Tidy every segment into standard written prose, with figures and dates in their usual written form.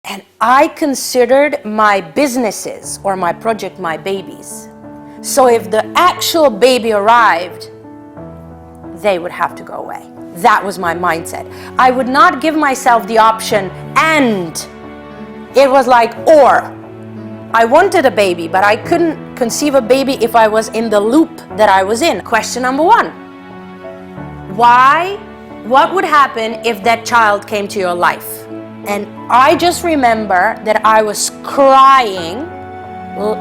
And I considered my businesses or my project my babies. So if the actual baby arrived, they would have to go away. That was my mindset. I would not give myself the option and. It was like or. I wanted a baby, but I couldn't conceive a baby if I was in the loop that I was in. Question number one. Why? What would happen if that child came to your life? And I just remember that I was crying. All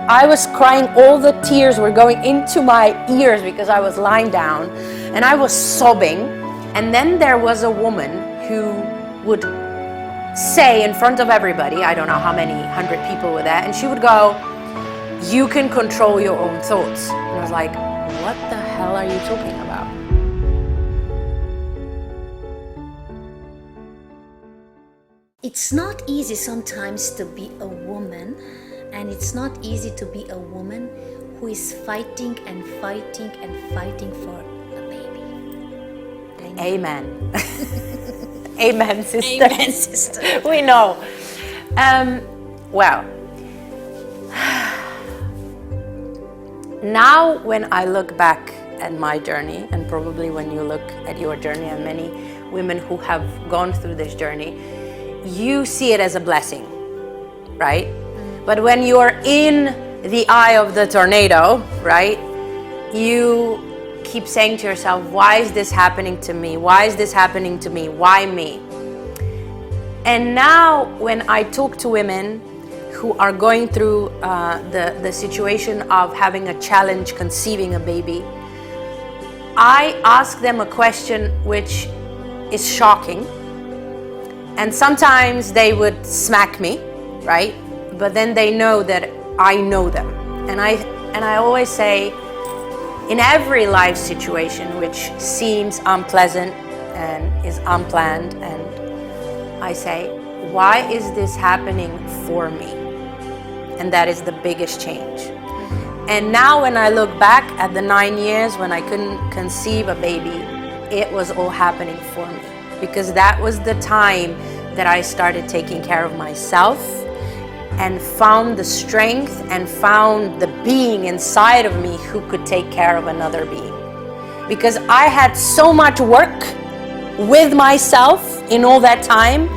the tears were going into my ears because I was lying down and I was sobbing. And then there was a woman who would say in front of everybody, I don't know how many 100 people were there, and she would go, "You can control your own thoughts." And I was like, what the hell are you talking about? It's not easy sometimes to be a woman, and it's not easy to be a woman who is fighting and fighting and fighting for a baby. Amen. Amen, sister. Amen, sister. We know. Well, now when I look back at my journey, and probably when you look at your journey and many women who have gone through this journey, you see it as a blessing, right? But when you're in the eye of the tornado, right, you keep saying to yourself, why is this happening to me? Why is this happening to me? Why me? And now when I talk to women who are going through the situation of having a challenge conceiving a baby, I ask them a question which is shocking. And sometimes they would smack me, right? But then they know that I know them. And I always say, in every life situation which seems unpleasant and is unplanned, and I say, why is this happening for me? And that is the biggest change. And now when I look back at the 9 years when I couldn't conceive a baby, it was all happening for me. Because that was the time that I started taking care of myself and found the strength and found the being inside of me who could take care of another being. Because I had so much work with myself in all that time,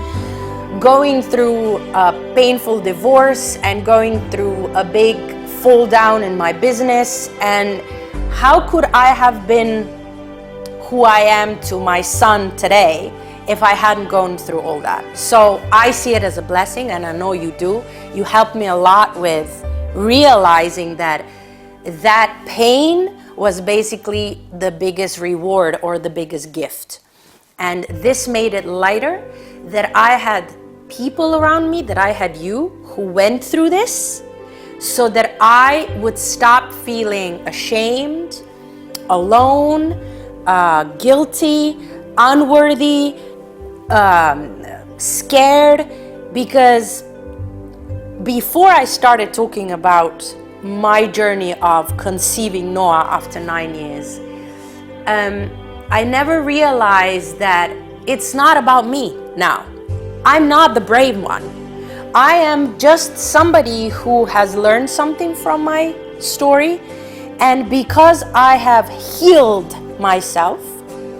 going through a painful divorce and going through a big fall down in my business. And how could I have been who I am to my son today if I hadn't gone through all that? So I see it as a blessing, and I know you do. You helped me a lot with realizing that that pain was basically the biggest reward or the biggest gift. And this made it lighter that I had people around me, that I had you who went through this, so that I would stop feeling ashamed, alone, guilty, unworthy, scared. Because before I started talking about my journey of conceiving Noah after 9 years, I never realized that it's not about me now. I'm not the brave one. I am just somebody who has learned something from my story. And because I have healed myself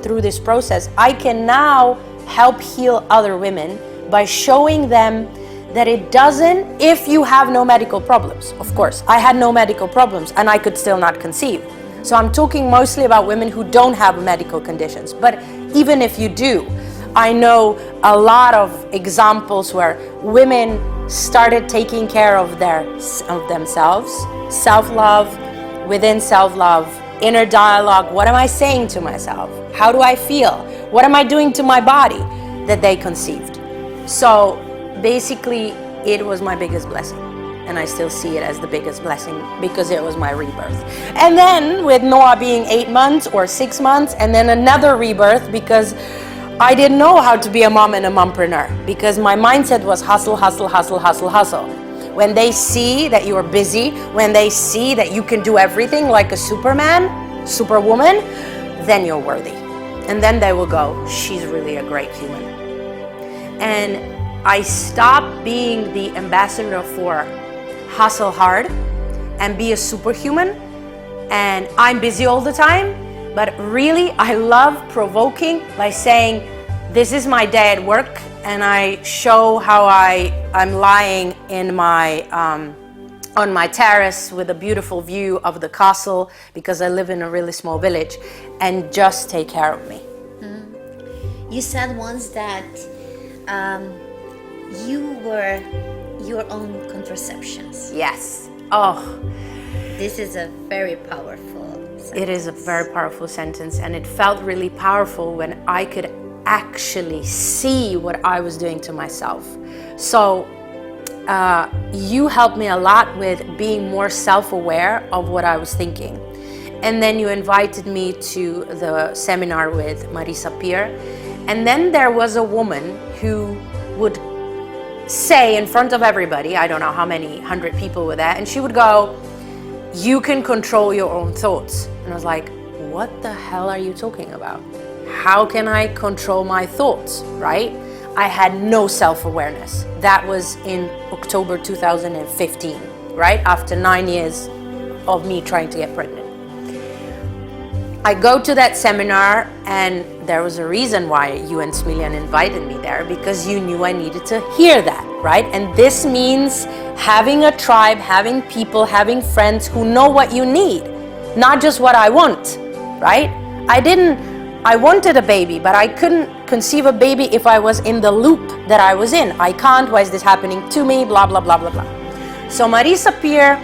through this process, I can now help heal other women by showing them that it doesn't, if you have no medical problems. Of course, I had no medical problems and I could still not conceive. So I'm talking mostly about women who don't have medical conditions. But even if you do, I know a lot of examples where women started taking care of themselves, self-love, within self-love, inner dialogue. What am I saying to myself? How do I feel? What am I doing to my body? That they conceived. So basically, it was my biggest blessing. And I still see it as the biggest blessing because it was my rebirth. And then with Noah being 8 months or 6 months, and then another rebirth because I didn't know how to be a mom and a mompreneur, because my mindset was hustle, hustle, hustle, hustle, hustle. When they see that you are busy, when they see that you can do everything like a superman, superwoman, then you're worthy. And then they will go, she's really a great human. And I stopped being the ambassador for hustle hard and be a superhuman, and I'm busy all the time, but really I love provoking by saying, this is my day at work, and I show how I'm lying in my on my terrace with a beautiful view of the castle, because I live in a really small village, and just take care of me. You said once that you were your own contraceptions. Yes. Oh, This is a very powerful sentence. it is a very powerful sentence, and it felt really powerful when I could actually see what I was doing to myself. So you helped me a lot with being more self-aware of what I was thinking. And then you invited me to the seminar with Marisa Peer. And then there was a woman who would say in front of everybody, I don't know how many 100 people were there, and she would go, you can control your own thoughts. And I was like, what the hell are you talking about? How can I control my thoughts, right? I had no self-awareness. That was in October 2015, right? After 9 years of me trying to get pregnant. I go to that seminar, and there was a reason why you and Smillion invited me there, because you knew I needed to hear that, right? And this means having a tribe, having people, having friends who know what you need, not just what I want, right? I wanted a baby, but I couldn't conceive a baby if I was in the loop that I was in. I can't, why is this happening to me, blah, blah, blah, blah, blah. So Marisa Peer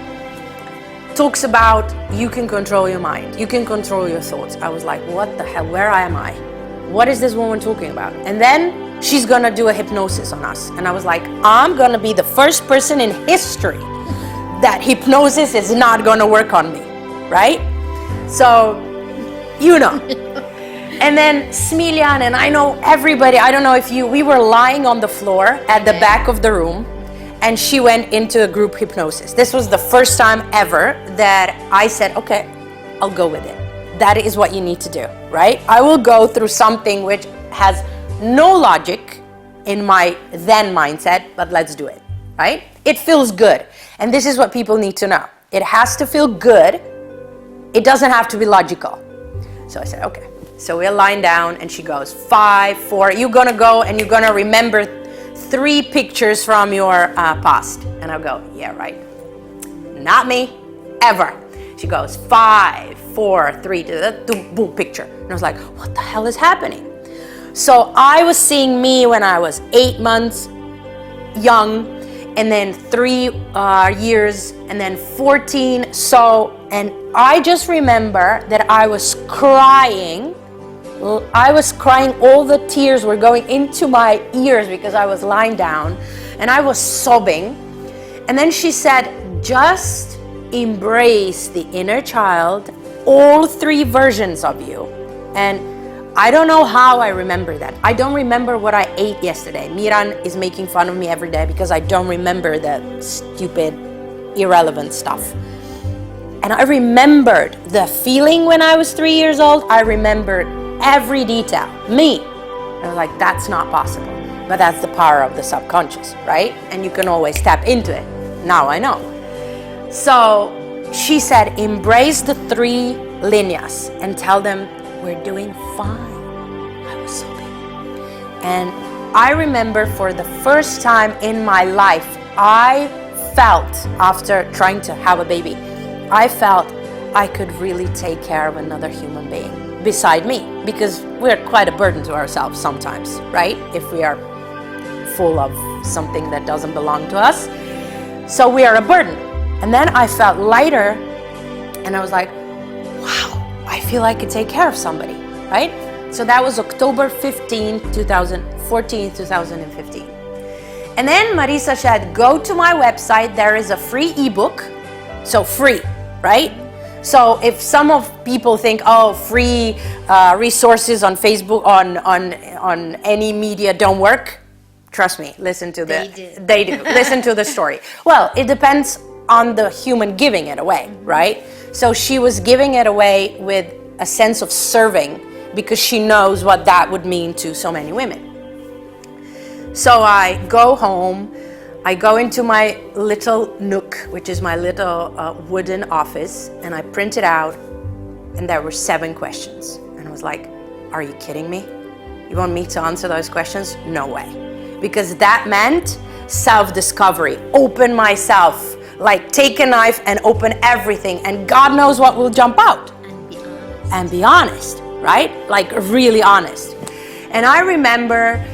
talks about you can control your mind, you can control your thoughts. I was like, what the hell, where am I? What is this woman talking about? And then she's gonna do a hypnosis on us. And I was like, I'm gonna be the first person in history that hypnosis is not gonna work on me, right? So, you know. And then Smillion, and I know everybody, I don't know if we were lying on the floor at the back of the room, and she went into a group hypnosis. This was the first time ever that I said, okay, I'll go with it. That is what you need to do, right? I will go through something which has no logic in my then mindset, but let's do it, right? It feels good. And this is what people need to know. It has to feel good. It doesn't have to be logical. So I said, okay. So we're lying down, and she goes, 5, 4, you're gonna go and you're gonna remember 3 pictures from your past. And I'll go, yeah, right. Not me, ever. She goes, 5, 4, 3, boom, picture. And I was like, what the hell is happening? So I was seeing me when I was 8 months young, and then 3 years, and then 14. So, and I just remember that I was crying. All the tears were going into my ears because I was lying down, and I was sobbing. And then she said, just embrace the inner child, all 3 versions of you. And I don't know how I remember that. I don't remember what I ate yesterday. Miran is making fun of me every day because I don't remember the stupid, irrelevant stuff. And I remembered the feeling when I was 3 years old. I remembered every detail, me. And I was like, that's not possible. But that's the power of the subconscious, right? And you can always tap into it. Now I know. So she said, embrace the 3 Lenjas and tell them we're doing fine. I was sobbing. And I remember for the first time in my life, I felt, after trying to have a baby, I felt I could really take care of another human being beside me, because we're quite a burden to ourselves sometimes, right? If we are full of something that doesn't belong to us. So we are a burden. And then I felt lighter, and I was like, wow, I feel I could take care of somebody, right? So that was October 15, 2014, 2015. And then Marisa said, go to my website, there is a free ebook. So free, right? So if some of people think, oh, free resources on Facebook, on any media don't work, trust me, listen to they do. Listen to the story. Well, it depends on the human giving it away, right? So she was giving it away with a sense of serving, because she knows what that would mean to so many women. So I go home, I go into my little nook, which is my little wooden office, and I print it out, and there were 7 questions. And I was like, are you kidding me? You want me to answer those questions? No way. Because that meant self-discovery, open myself, like take a knife and open everything, and God knows what will jump out. And be honest, right? Like really honest. And I remember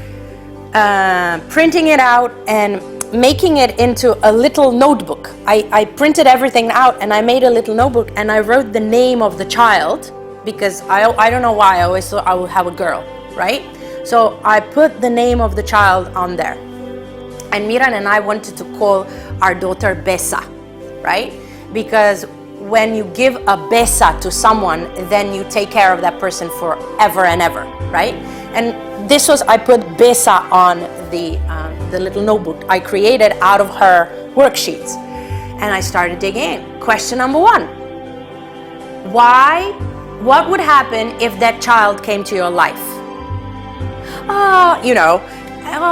printing it out and making it into a little notebook. I printed everything out and I made a little notebook, and I wrote the name of the child, because I don't know why, I always thought I would have a girl, right? So I put the name of the child on there. And Miran and I wanted to call our daughter Besa, right? Because when you give a Besa to someone, then you take care of that person forever and ever, right? And this was, I put Besa on the little notebook I created out of her worksheets. And I started digging in. Question number 1. What would happen if that child came to your life? Oh,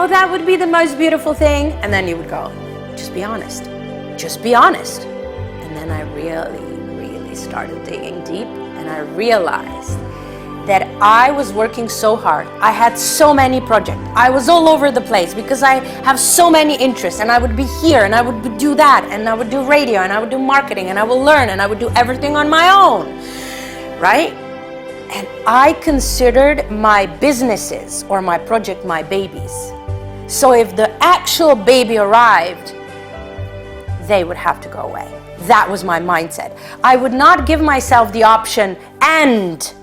that would be the most beautiful thing. And then you would go, just be honest. Just be honest. And then I really started digging deep, and I realized that I was working so hard. I had so many projects. I was all over the place because I have so many interests, and I would be here and I would do that, and I would do radio and I would do marketing, and I will learn and I would do everything on my own, right? And I considered my businesses or my project my babies. So if the actual baby arrived, they would have to go away. That was my mindset. I would not give myself the option and.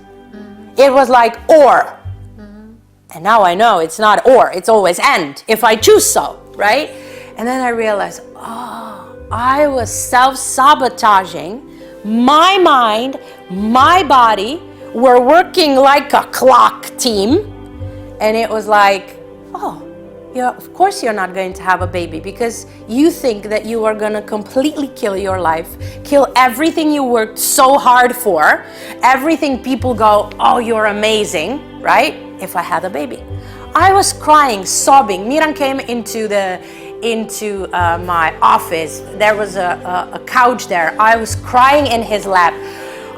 It was like or. And now I know it's not or, it's always and, if I choose so, right? And then I realized, I was self-sabotaging. My mind, my body were working like a clock team. And it was like, yeah, of course you're not going to have a baby, because you think that you are going to completely kill your life, kill everything you worked so hard for, everything people go, oh, you're amazing, right? If I had a baby. I was crying, sobbing. Miran came into my office. There was a couch there. I was crying in his lap.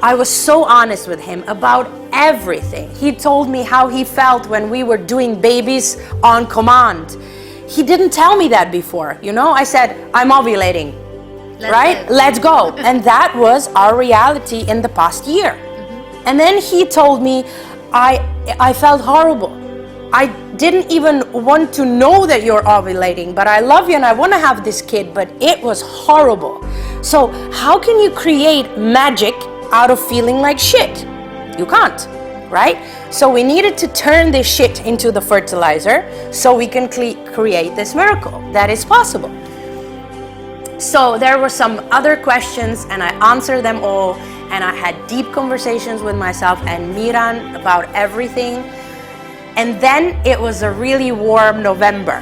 I was so honest with him about everything. He told me how he felt when we were doing babies on command. He didn't tell me that before, I said, I'm ovulating, right? Let's go. And that was our reality in the past year. Mm-hmm. And then he told me, I felt horrible. I didn't even want to know that you're ovulating, but I love you and I want to have this kid, but it was horrible. So how can you create magic out of feeling like shit? You can't, right? So we needed to turn this shit into the fertilizer so we can create this miracle that is possible. So there were some other questions and I answered them all, and I had deep conversations with myself and Miran about everything. And then it was a really warm November,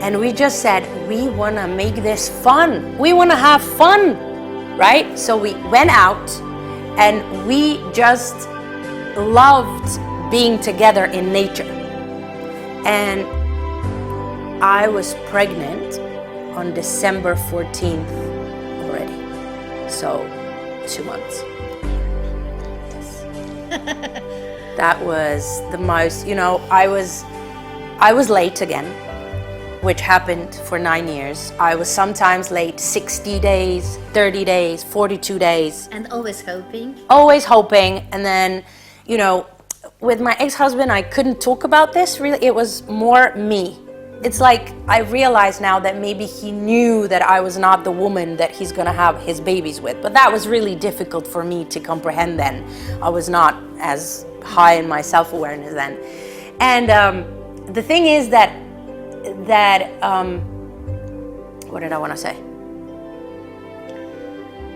and we just said, we want to make this fun. We want to have fun, right? So we went out and we just loved being together in nature. And I was pregnant on December 14th already. So 2 months. Yes. That was the most, I was late again, which happened for 9 years. I was sometimes late 60 days, 30 days, 42 days. And always hoping. Always hoping. And then, with my ex-husband, I couldn't talk about this really. It was more me. It's like I realize now that maybe he knew that I was not the woman that he's gonna have his babies with. But that was really difficult for me to comprehend then. I was not as high in my self-awareness then. And the thing is that what did I want to say?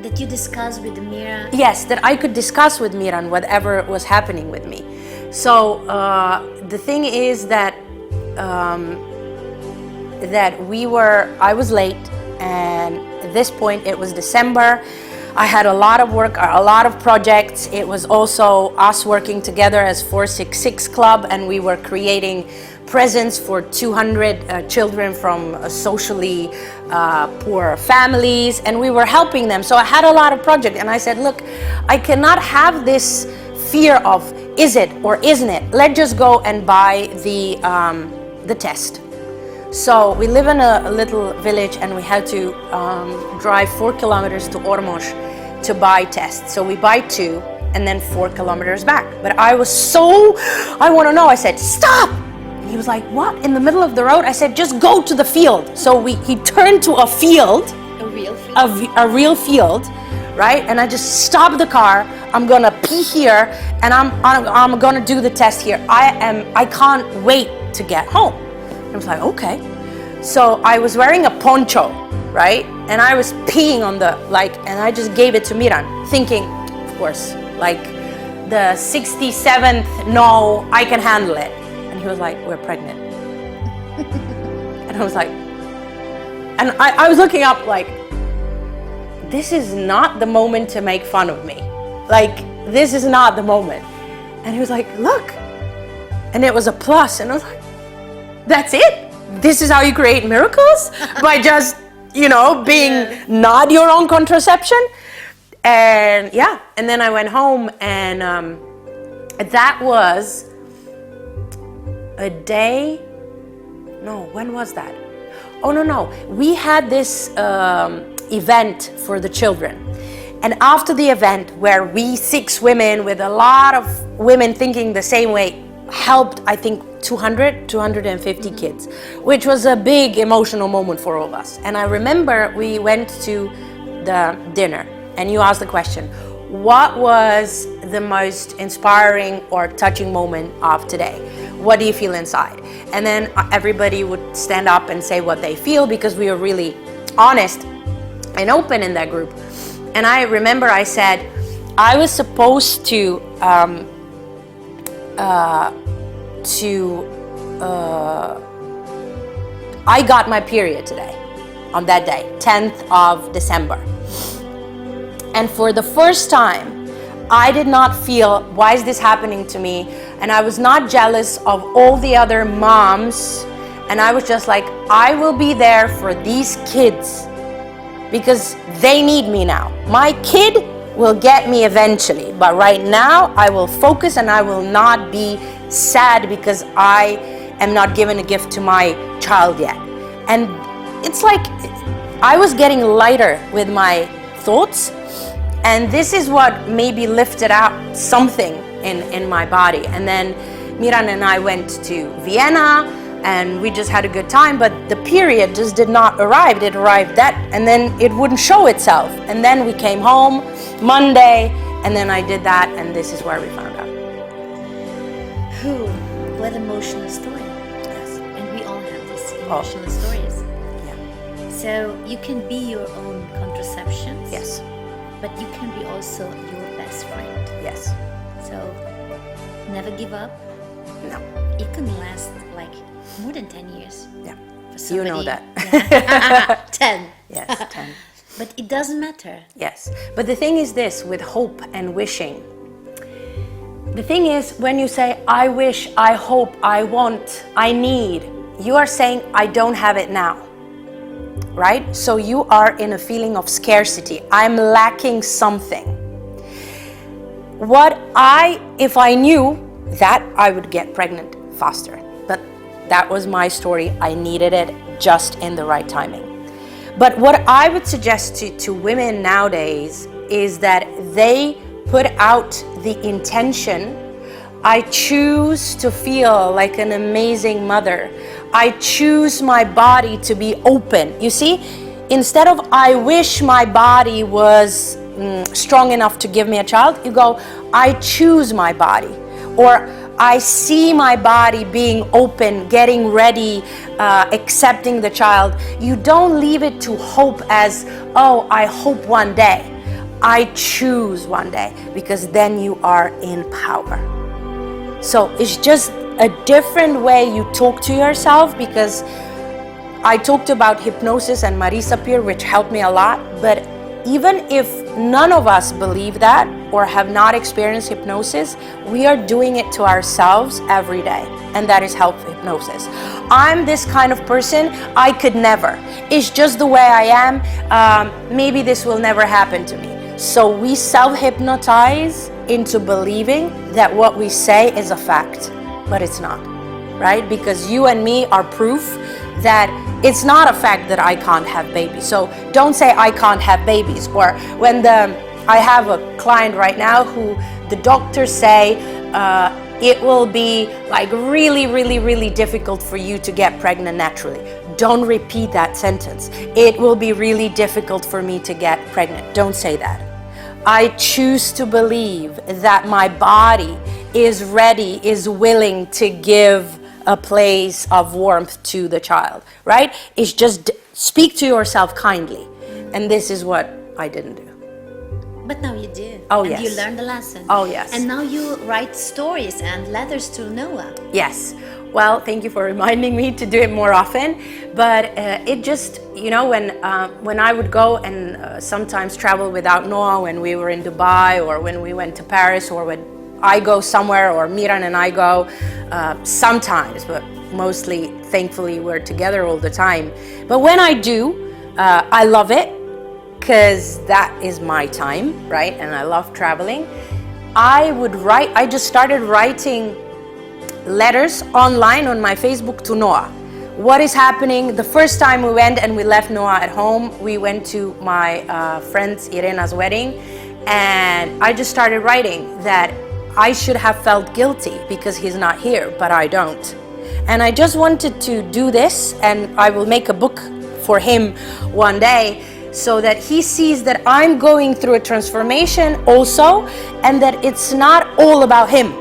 That you discussed with Mira. Yes, that I could discuss with Miran whatever was happening with me. So the thing is that I was late, and at this point it was December. I had a lot of work, a lot of projects. It was also us working together as 466 Club, and we were creating presents for 200 children from socially poor families, and we were helping them. So I had a lot of projects, and I said, look, I cannot have this fear of is it or isn't it. Let's just go and buy the test. So we live in a little village, and we had to drive 4 kilometers to Ormož to buy tests. So we buy 2 and then 4 kilometers back. But I was so, I want to know. I said, stop. And he was like, what? In the middle of the road? I said, just go to the field. So he turned to a field. A real field? A real field, right? And I just stopped the car. I'm gonna pee here, and I'm gonna do the test here. I can't wait to get home. I was like, okay. So I was wearing a poncho, right? And I was peeing on the, and I just gave it to Miran, thinking, of course, the 67th, no, I can handle it. And he was like, we're pregnant. And I was like, and I was looking up this is not the moment to make fun of me. This is not the moment. And he was like, look. And it was a plus. And I was like, that's it? This is how you create miracles? By just, being not your own contraception? And yeah, and then I went home, and that was a day, no, when was that? Oh, no, we had this event for the children. And after the event, where we 6 women with a lot of women thinking the same way, helped, I think, 250 kids, which was a big emotional moment for all of us. And I remember we went to the dinner, and you asked the question, what was the most inspiring or touching moment of today? What do you feel inside? And then everybody would stand up and say what they feel, because we were really honest and open in that group. And I remember I said, I was supposed to I got my period today, on that day, 10th of December. And for the first time, I did not feel, why is this happening to me? And I was not jealous of all the other moms. And I was just like, I will be there for these kids because they need me now. My kid will get me eventually, but right now I will focus, and I will not be sad because I am not given a gift to my child yet. And it's like I was getting lighter with my thoughts, and this is what maybe lifted out something in my body. And then Miran and I went to Vienna, and we just had a good time, but the period just did not arrive. It arrived and then it wouldn't show itself. And then we came home Monday, and then I did that, and this is where we found out. What emotional story. Yes. And we all have these emotional stories. Yeah. So you can be your own contraceptions. Yes. But you can be also your best friend. Yes. So never give up. No. It can last more than 10 years. Yeah. For somebody. You know that. Yeah. 10. Yes, 10. But it doesn't matter. Yes. But the thing is this, with hope and wishing. The thing is, when you say, I wish, I hope, I want, I need, you are saying, I don't have it now. Right? So you are in a feeling of scarcity. I'm lacking something. If I knew that, I would get pregnant faster. But that was my story. I needed it just in the right timing. But what I would suggest to women nowadays is that they put out the intention, I choose to feel like an amazing mother. I choose my body to be open. You see, instead of I wish my body was strong enough to give me a child, you go, I choose my body. Or I see my body being open, getting ready, accepting the child. You don't leave it to hope as, oh, I hope one day. I choose one day, because then you are in power. So it's just a different way you talk to yourself, because I talked about hypnosis and Marisa Peer, which helped me a lot, but even if none of us believe that or have not experienced hypnosis, we are doing it to ourselves every day, and that is self-hypnosis. I'm this kind of person, I could never. It's just the way I am. Maybe this will never happen to me. So we self-hypnotize into believing that what we say is a fact, but it's not, right? Because you and me are proof that it's not a fact that I can't have babies. So don't say I can't have babies. Or when I have a client right now who the doctors say it will be like really difficult for you to get pregnant naturally. Don't repeat that sentence. It will be really difficult for me to get pregnant. Don't say that. I choose to believe that my body is ready, is willing to give a place of warmth to the child, right? It's just speak to yourself kindly. And this is what I didn't do. But now you do. Oh, and yes. you learned the lesson. Oh, yes. And now you write stories and letters to Noah. Yes. Well, thank you for reminding me to do it more often. But it just, you know, when I would go and sometimes travel without Noah, when we were in Dubai or when we went to Paris, or when I go somewhere or Miran and I go sometimes, but mostly, thankfully, we're together all the time. But when I do, I love it because that is my time, right? And I love traveling. I just started writing letters online on my Facebook to Noah. What is happening? The first time we went and we left Noah at home, we went to my friend's Irena's wedding, and I just started writing that I should have felt guilty because he's not here, but I don't. And I just wanted to do this, and I will make a book for him one day so that he sees that I'm going through a transformation also, and that it's not all about him.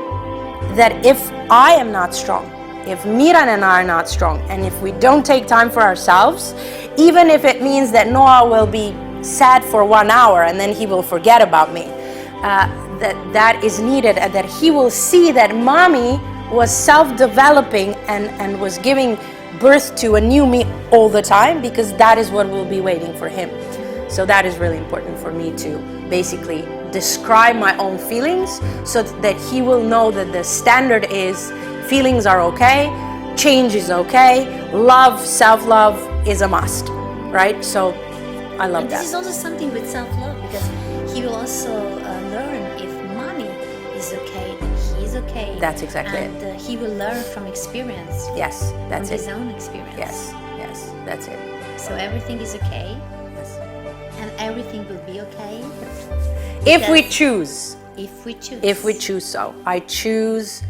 That if I am not strong, if Miran and I are not strong, and if we don't take time for ourselves, even if it means that Noah will be sad for 1 hour and then he will forget about me, that is needed, and that he will see that mommy was self-developing and was giving birth to a new me all the time, because that is what will be waiting for him. So that is really important for me to basically describe my own feelings so that he will know that the standard is feelings are okay, change is okay, love, self-love is a must, right? So I love that. This is also something with self-love, because he will also learn if mommy is okay, then he is okay. That's exactly it. And he will learn from experience. Yes, that's it. His own experience. Yes, that's it. So everything is okay. Yes. And everything will be okay. If we choose. If we choose. If we choose so. I choose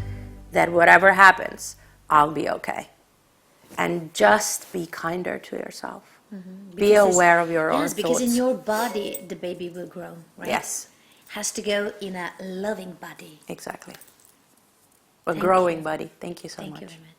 that whatever happens, I'll be okay. And just be kinder to yourself. Mm-hmm. Be aware of your own thoughts. Yes, because in your body, the baby will grow, right? Yes. Has to go in a loving body. Exactly. A growing body. Thank you so much. Thank you very much.